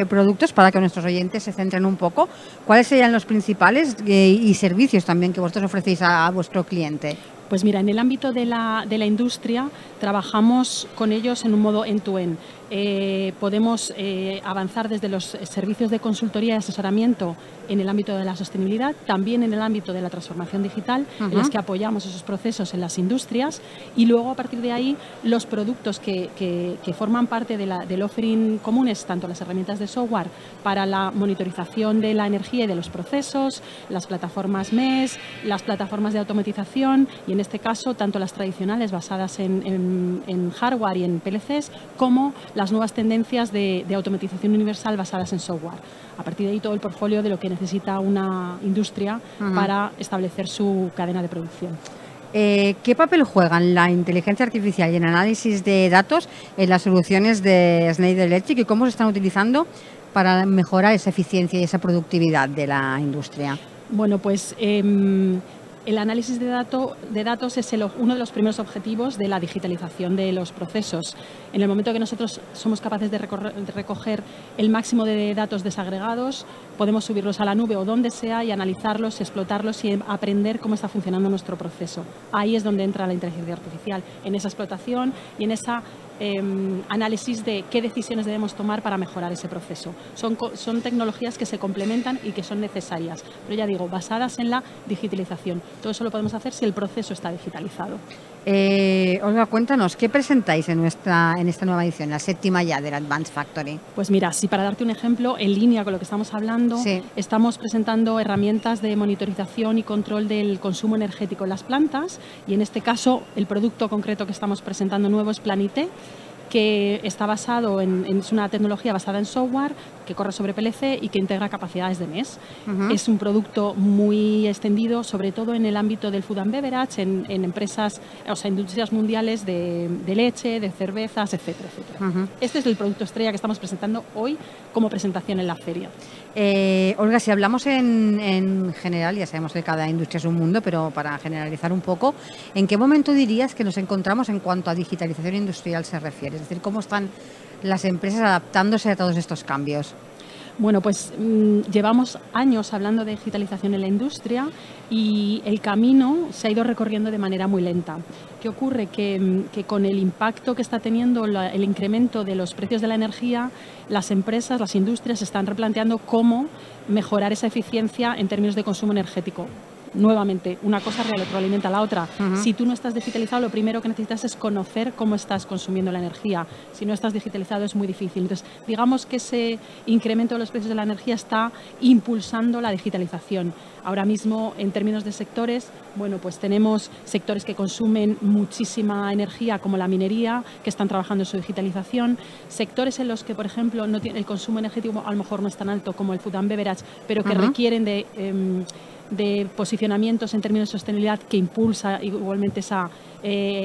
productos, para que nuestros oyentes se centren un poco, ¿cuáles serían los principales y servicios también que vosotros ofrecéis a vuestro cliente? Pues mira, en el ámbito de la industria trabajamos con ellos en un modo end-to-end. Podemos avanzar desde los servicios de consultoría y asesoramiento en el ámbito de la sostenibilidad, también en el ámbito de la transformación digital, en las que apoyamos esos procesos en las industrias y luego a partir de ahí los productos que forman parte del offering comunes, tanto las herramientas de software para la monitorización de la energía y de los procesos, las plataformas MES, las plataformas de automatización y en este caso tanto las tradicionales basadas en hardware y en PLCs como las nuevas tendencias de automatización universal basadas en software. A partir de ahí todo el portfolio de lo que necesita una industria para establecer su cadena de producción. ¿Qué papel juegan la inteligencia artificial y el análisis de datos en las soluciones de Schneider Electric y cómo se están utilizando para mejorar esa eficiencia y esa productividad de la industria? Bueno, pues el análisis de datos es uno de los primeros objetivos de la digitalización de los procesos. En el momento que nosotros somos capaces de recoger el máximo de datos desagregados, podemos subirlos a la nube o donde sea y analizarlos, explotarlos y aprender cómo está funcionando nuestro proceso. Ahí es donde entra la inteligencia artificial, en esa explotación y en esa análisis de qué decisiones debemos tomar para mejorar ese proceso. Son tecnologías que se complementan y que son necesarias, pero ya digo, basadas en la digitalización. Todo eso lo podemos hacer si el proceso está digitalizado. Olga, cuéntanos, ¿qué presentáis en esta nueva edición, la 7ª ya del Advanced Factory? Pues mira, si para darte un ejemplo, en línea con lo que estamos hablando, estamos presentando herramientas de monitorización y control del consumo energético en las plantas y en este caso el producto concreto que estamos presentando nuevo es Planité, que está basado es una tecnología basada en software que corre sobre PLC y que integra capacidades de MES. Es un producto muy extendido, sobre todo en el ámbito del food and beverage, en empresas, o sea, industrias mundiales de leche, de cervezas, etcétera, etcétera. Este es el producto estrella que estamos presentando hoy como presentación en la feria. Olga, si hablamos en general, ya sabemos que cada industria es un mundo, pero para generalizar un poco, ¿en qué momento dirías que nos encontramos en cuanto a digitalización industrial se refiere? Es decir, ¿cómo están las empresas adaptándose a todos estos cambios? Bueno, pues llevamos años hablando de digitalización en la industria y el camino se ha ido recorriendo de manera muy lenta. ¿Qué ocurre? Que con el impacto que está teniendo el incremento de los precios de la energía, las empresas, las industrias están replanteando cómo mejorar esa eficiencia en términos de consumo energético. Nuevamente, una cosa retroalimenta a la otra. Si tú no estás digitalizado, lo primero que necesitas es conocer cómo estás consumiendo la energía. Si no estás digitalizado es muy difícil. Entonces, digamos que ese incremento de los precios de la energía está impulsando la digitalización. Ahora mismo, en términos de sectores, bueno, pues tenemos sectores que consumen muchísima energía, como la minería, que están trabajando en su digitalización. Sectores en los que, por ejemplo, el consumo energético a lo mejor no es tan alto como el food and beverage, pero que requieren de posicionamientos en términos de sostenibilidad que impulsa igualmente esa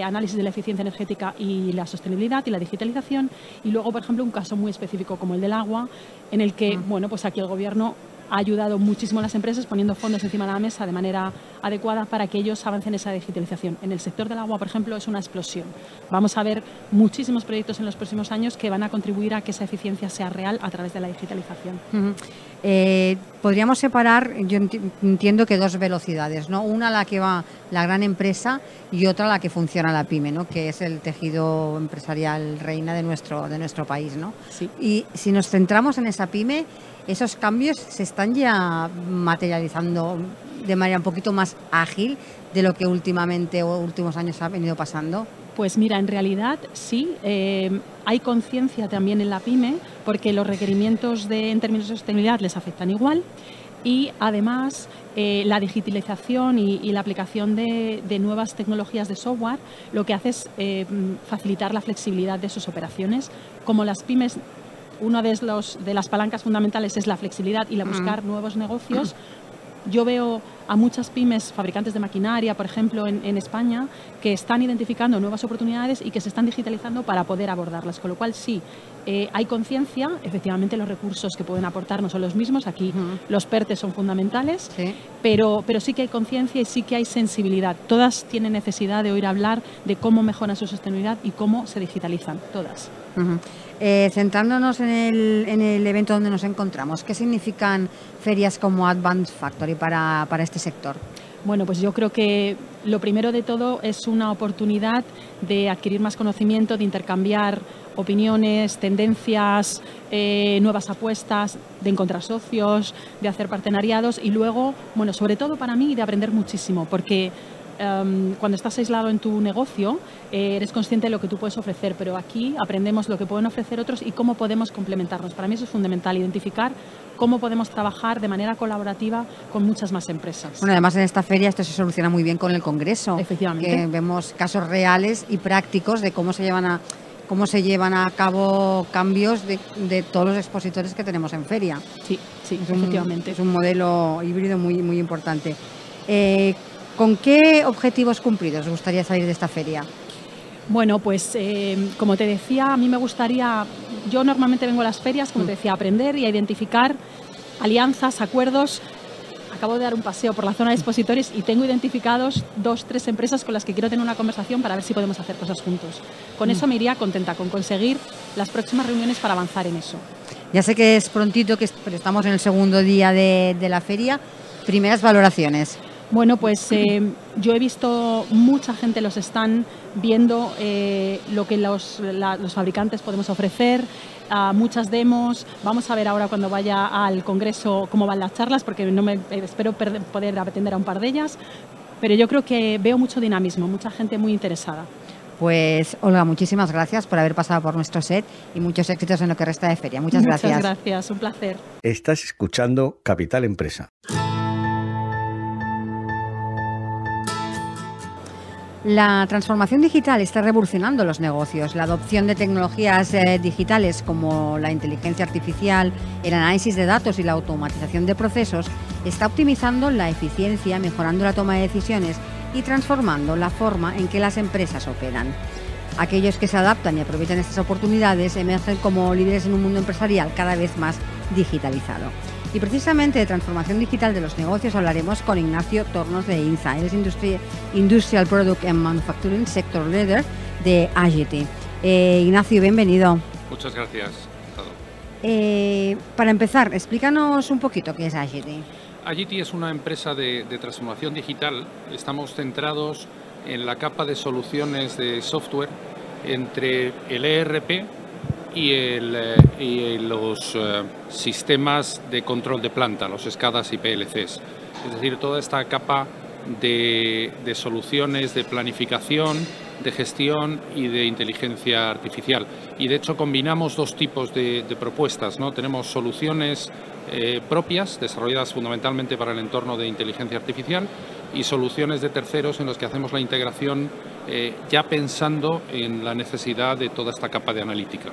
análisis de la eficiencia energética y la sostenibilidad y la digitalización. Y luego, por ejemplo, un caso muy específico como el del agua, en el que, bueno, pues aquí el Gobierno ha ayudado muchísimo a las empresas poniendo fondos encima de la mesa de manera adecuada para que ellos avancen esa digitalización. En el sector del agua, por ejemplo, es una explosión. Vamos a ver muchísimos proyectos en los próximos años que van a contribuir a que esa eficiencia sea real a través de la digitalización. Podríamos separar, yo entiendo que dos velocidades, ¿no? Una a la que va la gran empresa y otra a la que funciona la pyme, ¿no? Que es el tejido empresarial reina de nuestro país, ¿no? Sí. Y si nos centramos en esa pyme, esos cambios se están ya materializando de manera un poquito más ágil de lo que últimamente o últimos años ha venido pasando. Pues mira, en realidad sí, hay conciencia también en la pyme porque los requerimientos en términos de sostenibilidad les afectan igual. y además la digitalización y la aplicación de nuevas tecnologías de software lo que hace es facilitar la flexibilidad de sus operaciones. Como las pymes, una de las palancas fundamentales es la flexibilidad y la buscar nuevos negocios. Yo veo a muchas pymes, fabricantes de maquinaria, por ejemplo, en España, que están identificando nuevas oportunidades y que se están digitalizando para poder abordarlas. Con lo cual, sí, hay conciencia. Efectivamente, los recursos que pueden aportar no son los mismos. Aquí los PERTE son fundamentales, sí. Pero sí que hay conciencia y sí que hay sensibilidad. Todas tienen necesidad de oír hablar de cómo mejoran su sostenibilidad y cómo se digitalizan, todas. Centrándonos en el evento donde nos encontramos, ¿qué significan ferias como Advanced Factory para este sector? Bueno, pues yo creo que lo primero de todo es una oportunidad de adquirir más conocimiento, de intercambiar opiniones, tendencias, nuevas apuestas, de encontrar socios, de hacer partenariados y luego, bueno, sobre todo para mí, de aprender muchísimo, porque cuando estás aislado en tu negocio, eres consciente de lo que tú puedes ofrecer, pero aquí aprendemos lo que pueden ofrecer otros y cómo podemos complementarnos. Para mí eso es fundamental, identificar cómo podemos trabajar de manera colaborativa con muchas más empresas. Bueno, además en esta feria esto se soluciona muy bien con el Congreso. Efectivamente. Que vemos casos reales y prácticos de cómo se llevan a cabo cambios de todos los expositores que tenemos en feria. Sí, efectivamente. Es un modelo híbrido muy importante. ¿Con qué objetivos cumplidos os gustaría salir de esta feria? Bueno, pues como te decía, a mí me gustaría, yo normalmente vengo a las ferias, como te decía, a aprender y a identificar alianzas, acuerdos. Acabo de dar un paseo por la zona de expositores y tengo identificados 2 o 3 empresas con las que quiero tener una conversación para ver si podemos hacer cosas juntos. Con eso me iría contenta, con conseguir las próximas reuniones para avanzar en eso. Ya sé que es prontito, pero estamos en el segundo día de la feria. Primeras valoraciones. Bueno, pues yo he visto mucha gente los están viendo lo que los fabricantes podemos ofrecer, muchas demos. Vamos a ver ahora cuando vaya al Congreso cómo van las charlas, porque espero poder atender a un par de ellas, pero yo creo que veo mucho dinamismo, mucha gente muy interesada. Pues Olga, muchísimas gracias por haber pasado por nuestro set y muchos éxitos en lo que resta de feria. Muchas gracias. Muchas gracias, un placer. Estás escuchando Capital Empresa. La transformación digital está revolucionando los negocios. La adopción de tecnologías digitales como la inteligencia artificial, el análisis de datos y la automatización de procesos está optimizando la eficiencia, mejorando la toma de decisiones y transformando la forma en que las empresas operan. Aquellos que se adaptan y aprovechan estas oportunidades emergen como líderes en un mundo empresarial cada vez más digitalizado. Y precisamente de transformación digital de los negocios hablaremos con Ignacio Tornos de INSA. Él es Industrial Product and Manufacturing Sector Leader de Agity. Ignacio, bienvenido. Muchas gracias. Para empezar, explícanos un poquito qué es Agity. Agity es una empresa de transformación digital. Estamos centrados en la capa de soluciones de software entre el ERP y los sistemas de control de planta, los SCADAs y PLCs. Es decir, toda esta capa de soluciones de planificación, de gestión y de inteligencia artificial. Y de hecho combinamos 2 tipos de propuestas, ¿no? Tenemos soluciones propias, desarrolladas fundamentalmente para el entorno de inteligencia artificial, y soluciones de terceros en los que hacemos la integración ya pensando en la necesidad de toda esta capa de analítica.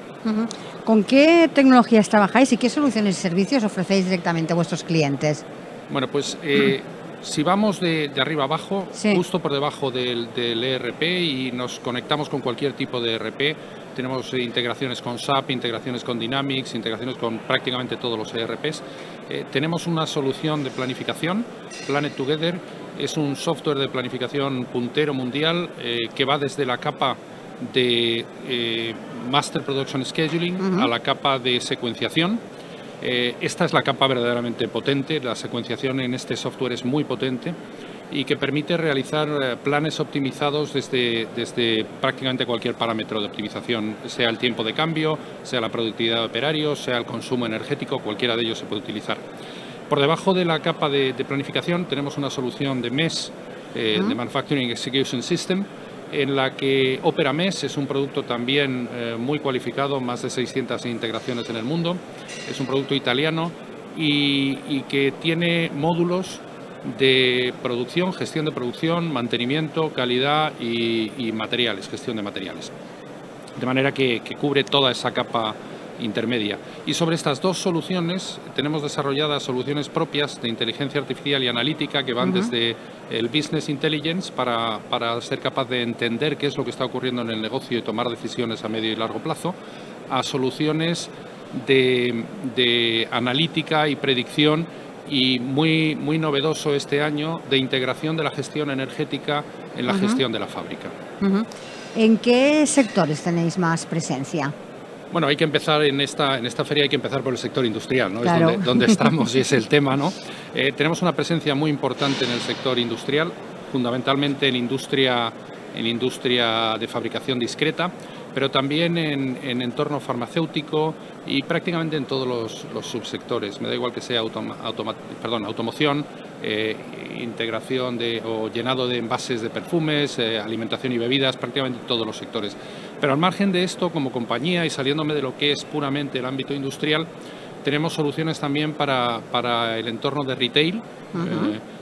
¿Con qué tecnologías trabajáis y qué soluciones y servicios ofrecéis directamente a vuestros clientes? Bueno, pues si vamos de arriba abajo, sí, justo por debajo del ERP y nos conectamos con cualquier tipo de ERP, tenemos integraciones con SAP, integraciones con Dynamics, integraciones con prácticamente todos los ERPs. Tenemos una solución de planificación, Planet Together. Es un software de planificación puntero mundial que va desde la capa de Master Production Scheduling a la capa de secuenciación. Esta es la capa verdaderamente potente. La secuenciación en este software es muy potente y que permite realizar planes optimizados desde prácticamente cualquier parámetro de optimización, sea el tiempo de cambio, sea la productividad de operarios, sea el consumo energético, cualquiera de ellos se puede utilizar. Por debajo de la capa de planificación tenemos una solución de MES, de Manufacturing Execution System, en la que Opera MES es un producto también muy cualificado, más de 600 integraciones en el mundo. Es un producto italiano y que tiene módulos de producción, gestión de producción, mantenimiento, calidad y materiales, gestión de materiales. De manera que cubre toda esa capa intermedia. Y sobre estas dos soluciones tenemos desarrolladas soluciones propias de inteligencia artificial y analítica que van desde el business intelligence para ser capaz de entender qué es lo que está ocurriendo en el negocio y tomar decisiones a medio y largo plazo, a soluciones de analítica y predicción y muy novedoso este año de integración de la gestión energética en la gestión de la fábrica. ¿En qué sectores tenéis más presencia? Bueno, hay que empezar en esta feria, hay que empezar por el sector industrial, ¿no? Claro. Es donde estamos y es el tema, ¿no? Tenemos una presencia muy importante en el sector industrial, fundamentalmente en industria de fabricación discreta, pero también en entorno farmacéutico y prácticamente en todos los subsectores. Me da igual que sea automoción, integración o llenado de envases de perfumes, alimentación y bebidas, prácticamente todos los sectores. Pero al margen de esto, como compañía y saliéndome de lo que es puramente el ámbito industrial, tenemos soluciones también para el entorno de retail,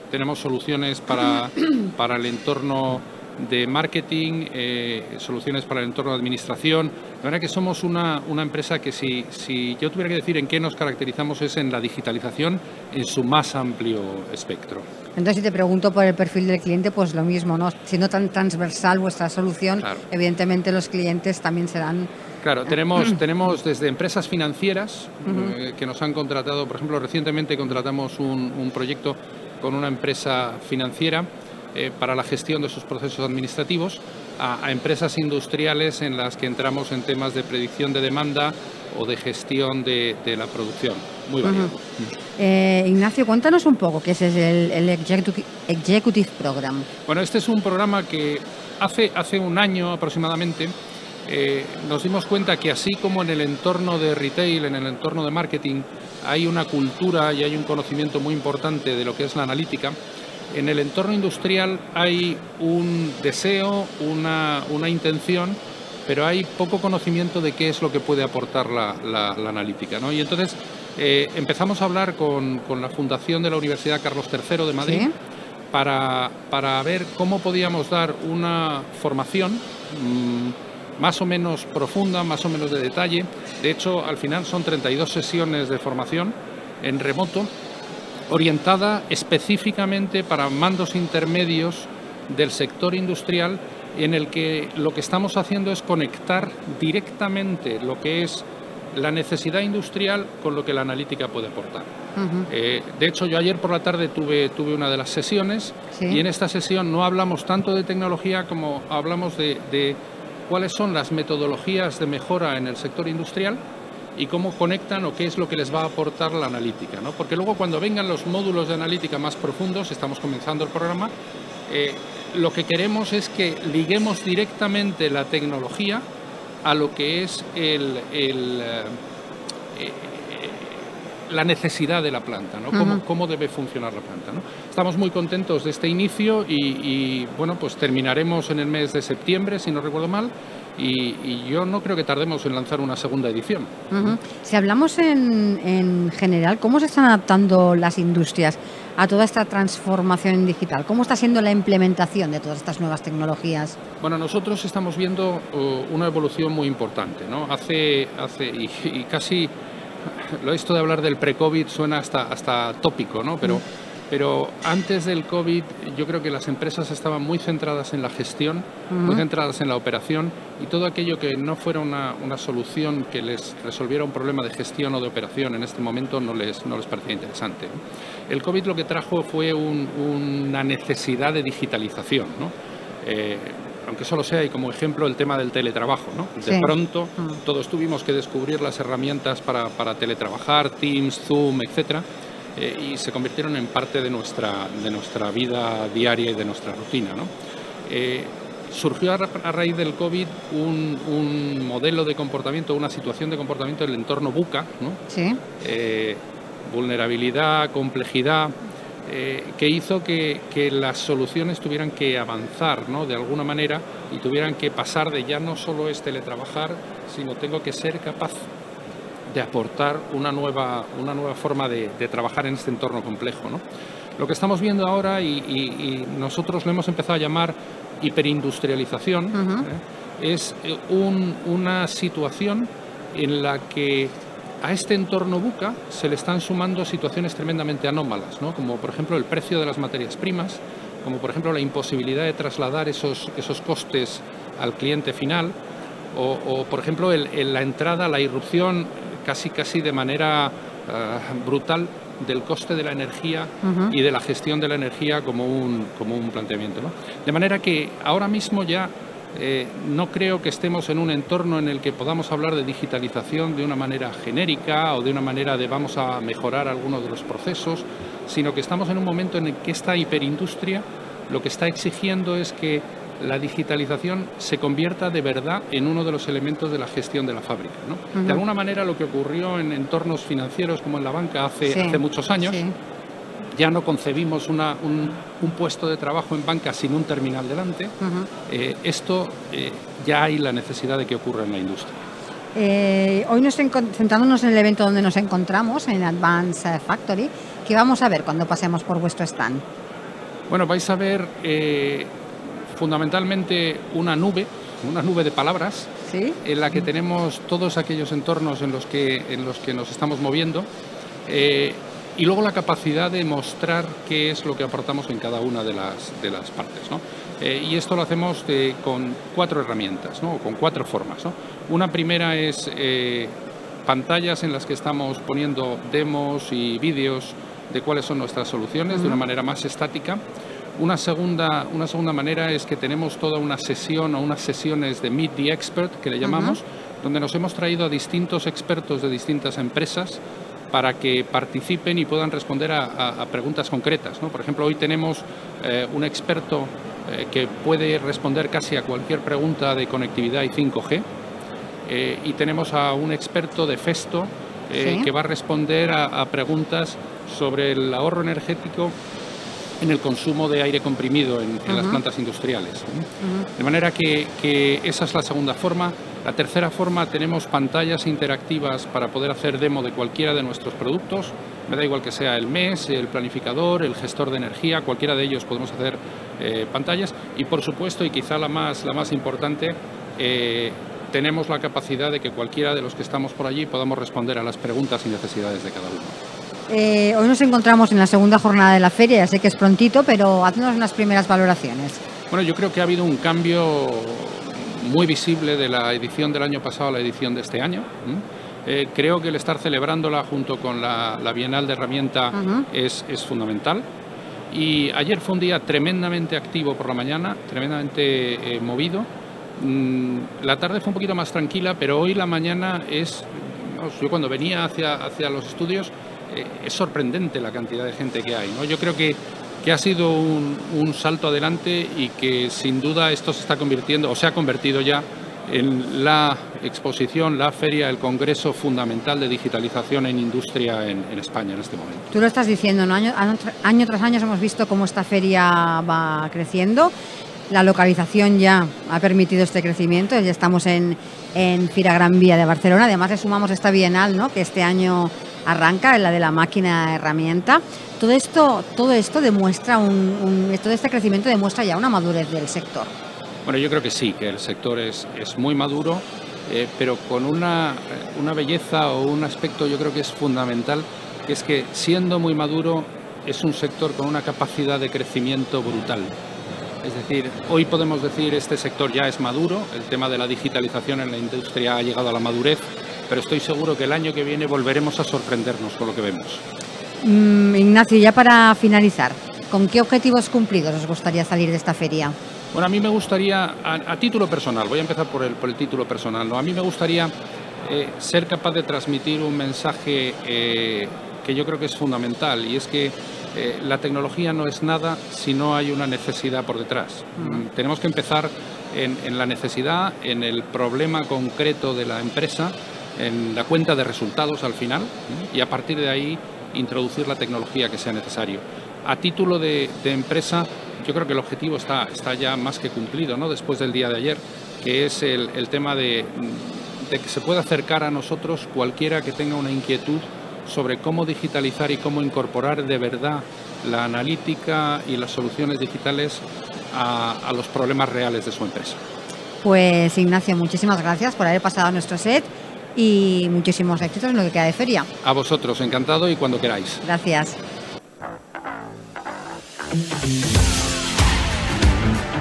tenemos soluciones para el entorno de marketing, soluciones para el entorno de administración. La verdad que somos una empresa que si yo tuviera que decir en qué nos caracterizamos es en la digitalización en su más amplio espectro. Entonces, si te pregunto por el perfil del cliente, pues lo mismo, ¿no? Siendo tan transversal vuestra solución, claro, evidentemente los clientes también serán... Claro, tenemos desde empresas financieras que nos han contratado, por ejemplo, recientemente contratamos un proyecto con una empresa financiera para la gestión de sus procesos administrativos, a empresas industriales en las que entramos en temas de predicción de demanda o de gestión de la producción. Muy variado. Ignacio, cuéntanos un poco qué es el Executive Program. Bueno, este es un programa que hace un año aproximadamente nos dimos cuenta que así como en el entorno de retail, en el entorno de marketing, hay una cultura y hay un conocimiento muy importante de lo que es la analítica, en el entorno industrial hay un deseo, una intención, pero hay poco conocimiento de qué es lo que puede aportar la analítica, ¿no? Y entonces empezamos a hablar con la Fundación de la Universidad Carlos III de Madrid, ¿sí?, para ver cómo podíamos dar una formación más o menos profunda, más o menos de detalle. De hecho, al final son 32 sesiones de formación en remoto, orientada específicamente para mandos intermedios del sector industrial, en el que lo que estamos haciendo es conectar directamente lo que es la necesidad industrial con lo que la analítica puede aportar. De hecho, yo ayer por la tarde tuve una de las sesiones, ¿sí?, y en esta sesión no hablamos tanto de tecnología como hablamos de cuáles son las metodologías de mejora en el sector industrial y cómo conectan o qué es lo que les va a aportar la analítica, ¿no? Porque luego cuando vengan los módulos de analítica más profundos, estamos comenzando el programa, lo que queremos es que liguemos directamente la tecnología a lo que es la necesidad de la planta, ¿no? Cómo debe funcionar la planta, ¿no? Estamos muy contentos de este inicio y bueno, pues terminaremos en el mes de septiembre, si no recuerdo mal, y yo no creo que tardemos en lanzar una segunda edición. Si hablamos en general, ¿cómo se están adaptando las industrias a toda esta transformación digital? ¿Cómo está siendo la implementación de todas estas nuevas tecnologías? Bueno, nosotros estamos viendo una evolución muy importante, ¿no? Y casi esto de hablar del pre-COVID suena hasta tópico, ¿no? Pero antes del COVID yo creo que las empresas estaban muy centradas en la gestión, muy centradas en la operación, y todo aquello que no fuera una solución que les resolviera un problema de gestión o de operación en este momento no les parecía interesante, ¿no? El COVID lo que trajo fue una necesidad de digitalización, ¿no? Aunque solo sea, y como ejemplo, el tema del teletrabajo, ¿no? Sí. De pronto todos tuvimos que descubrir las herramientas para teletrabajar, Teams, Zoom, etcétera, y se convirtieron en parte de nuestra vida diaria y de nuestra rutina, ¿no? Surgió a raíz del COVID un modelo de comportamiento, una situación de comportamiento del entorno VUCA, ¿no? Sí. Vulnerabilidad, complejidad, que hizo que las soluciones tuvieran que avanzar, ¿no?, de alguna manera, y tuvieran que pasar de ya no solo es teletrabajar, sino tengo que ser capaz aportar una nueva forma de trabajar en este entorno complejo, ¿no? Lo que estamos viendo ahora, y nosotros lo hemos empezado a llamar hiperindustrialización, es una situación en la que a este entorno VUCA se le están sumando situaciones tremendamente anómalas, ¿no? Como por ejemplo el precio de las materias primas, como por ejemplo la imposibilidad de trasladar esos costes al cliente final, o por ejemplo la entrada, la irrupción casi de manera brutal del coste de la energía y de la gestión de la energía como un planteamiento, ¿no? De manera que ahora mismo ya no creo que estemos en un entorno en el que podamos hablar de digitalización de una manera genérica o de una manera de vamos a mejorar algunos de los procesos, sino que estamos en un momento en el que esta hiperindustria lo que está exigiendo es que la digitalización se convierta de verdad en uno de los elementos de la gestión de la fábrica, ¿no? De alguna manera lo que ocurrió en entornos financieros como en la banca hace muchos años, ya no concebimos un puesto de trabajo en banca sin un terminal delante. Esto ya hay la necesidad de que ocurra en la industria. Hoy centrándonos en el evento donde nos encontramos, en Advanced Factory, ¿qué vamos a ver cuando pasemos por vuestro stand? Bueno, vais a ver fundamentalmente una nube de palabras, en la que tenemos todos aquellos entornos en los que nos estamos moviendo, y luego la capacidad de mostrar qué es lo que aportamos en cada una de las partes, ¿no? Y esto lo hacemos con 4 herramientas, ¿no? Con 4 formas, ¿no? Una primera es pantallas en las que estamos poniendo demos y vídeos de cuáles son nuestras soluciones de una manera más estática. Una segunda manera es que tenemos toda una sesión o unas sesiones de Meet the Expert, que le llamamos, donde nos hemos traído a distintos expertos de distintas empresas para que participen y puedan responder a preguntas concretas, ¿no? Por ejemplo, hoy tenemos un experto que puede responder casi a cualquier pregunta de conectividad y 5G, y tenemos a un experto de Festo que va a responder a preguntas sobre el ahorro energético en el consumo de aire comprimido en las plantas industriales. De manera que esa es la segunda forma. La tercera forma, tenemos pantallas interactivas para poder hacer demo de cualquiera de nuestros productos. Me da igual que sea el MES, el planificador, el gestor de energía, cualquiera de ellos podemos hacer pantallas. Y por supuesto, y quizá la más importante, tenemos la capacidad de que cualquiera de los que estamos por allí podamos responder a las preguntas y necesidades de cada uno. Hoy nos encontramos en la segunda jornada de la feria, ya sé que es prontito, pero haznos unas primeras valoraciones. Bueno, yo creo que ha habido un cambio muy visible de la edición del año pasado a la edición de este año. Creo que el estar celebrándola junto con la Bienal de Herramienta es fundamental. Y ayer fue un día tremendamente activo por la mañana, tremendamente movido. La tarde fue un poquito más tranquila, pero hoy la mañana es... Yo cuando venía hacia los estudios, es sorprendente la cantidad de gente que hay, ¿no? Yo creo que ha sido un salto adelante y que sin duda esto se está convirtiendo, o se ha convertido ya en la exposición, la feria, el congreso fundamental de digitalización en industria en España en este momento. Tú lo estás diciendo, ¿no? Año tras año hemos visto cómo esta feria va creciendo. La localización ya ha permitido este crecimiento. Ya estamos en Fira Gran Vía de Barcelona. Además le sumamos esta bienal, ¿no?, que este año arranca, la de la máquina herramienta. Todo esto demuestra todo este crecimiento demuestra ya una madurez del sector. Bueno, yo creo que sí, que el sector es muy maduro, pero con una belleza o un aspecto yo creo que es fundamental, que es que siendo muy maduro es un sector con una capacidad de crecimiento brutal. Es decir, hoy podemos decir este sector ya es maduro, el tema de la digitalización en la industria ha llegado a la madurez, pero estoy seguro que el año que viene volveremos a sorprendernos con lo que vemos. Ignacio, ya para finalizar, ¿con qué objetivos cumplidos os gustaría salir de esta feria? Bueno, a mí me gustaría, a título personal, voy a empezar por el título personal, ¿no? A mí me gustaría ser capaz de transmitir un mensaje que yo creo que es fundamental, y es que la tecnología no es nada si no hay una necesidad por detrás. Tenemos que empezar en la necesidad, en el problema concreto de la empresa, en la cuenta de resultados al final, y a partir de ahí introducir la tecnología que sea necesario. A título de empresa, yo creo que el objetivo está ya más que cumplido, ¿no?, después del día de ayer, que es el tema de de que se pueda acercar a nosotros cualquiera que tenga una inquietud sobre cómo digitalizar y cómo incorporar de verdad la analítica y las soluciones digitales a los problemas reales de su empresa. Pues Ignacio, muchísimas gracias por haber pasado a nuestro set y muchísimos éxitos en lo que queda de feria. A vosotros, encantado, y cuando queráis. Gracias.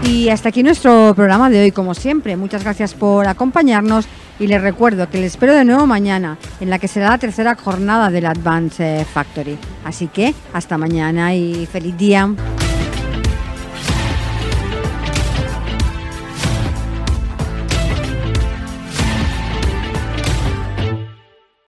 Y hasta aquí nuestro programa de hoy, como siempre. Muchas gracias por acompañarnos y les recuerdo que les espero de nuevo mañana, en la que será la tercera jornada del Advance Factory. Así que hasta mañana y feliz día.